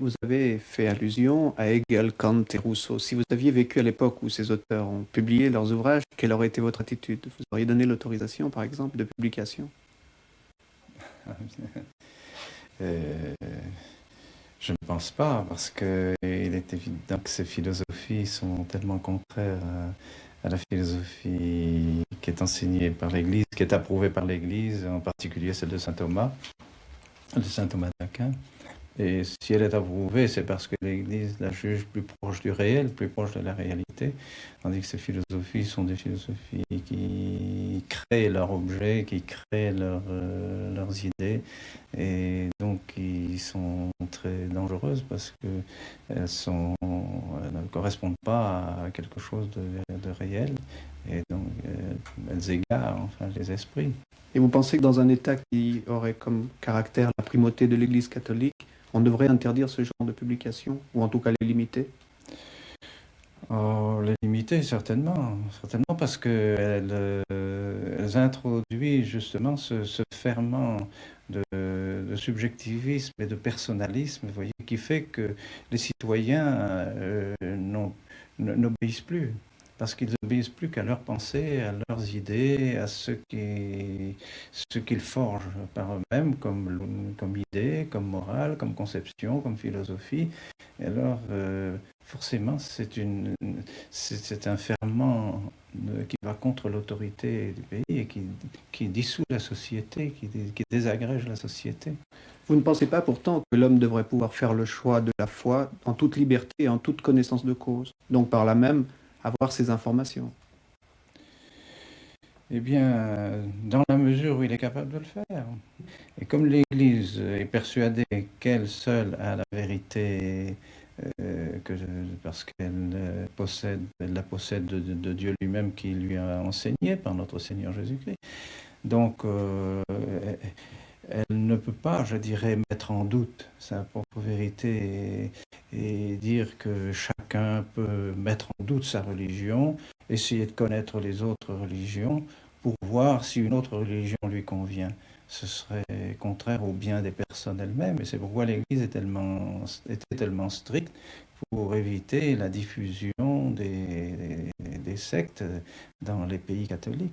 Vous avez fait allusion à Hegel, Kant et Rousseau. Si vous aviez vécu à l'époque où ces auteurs ont publié leurs ouvrages, quelle aurait été votre attitude? Vous auriez donné l'autorisation, par exemple, de publication? Euh, je ne pense pas, parce qu'il est évident que ces philosophies sont tellement contraires à la philosophie qui est enseignée par l'Église, qui est approuvée par l'Église, en particulier celle de Saint Thomas d'Aquin. Et si elle est approuvée, c'est parce que l'Église la juge plus proche du réel, plus proche de la réalité, tandis que ces philosophies sont des philosophies qui créent leur objet, qui créent leurs idées, et donc qui sont très dangereuses parce qu'elles ne correspondent pas à quelque chose de réel, et donc elles égarent enfin les esprits. Et vous pensez que dans un État qui aurait comme caractère la primauté de l'Église catholique, on devrait interdire ce genre de publication, ou en tout cas les limiter? Oh, les limiter, certainement, certainement parce qu'elles elles introduisent justement ce ferment de subjectivisme et de personnalisme, vous voyez, qui fait que les citoyens n'obéissent plus, parce qu'ils n'obéissent plus qu'à leurs pensées, à leurs idées, à ce qu'ils forgent par eux-mêmes comme idées, comme morale, comme conception, comme philosophie. Et alors, forcément, c'est un ferment qui va contre l'autorité du pays et qui dissout la société, qui désagrège la société. Vous ne pensez pas pourtant que l'homme devrait pouvoir faire le choix de la foi en toute liberté et en toute connaissance de cause, donc par là même avoir ces informations? Eh bien, dans la mesure où il est capable de le faire. Et comme l'Église est persuadée qu'elle seule a la vérité, parce qu'elle elle la possède de Dieu lui-même qui lui a enseigné par notre Seigneur Jésus-Christ. Donc, elle ne peut pas, je dirais, mettre en doute sa propre vérité et dire que chacun peut mettre en doute sa religion, essayer de connaître les autres religions pour voir si une autre religion lui convient. Ce serait contraire au bien des personnes elles-mêmes, et c'est pourquoi l'Église était tellement stricte pour éviter la diffusion des sectes dans les pays catholiques.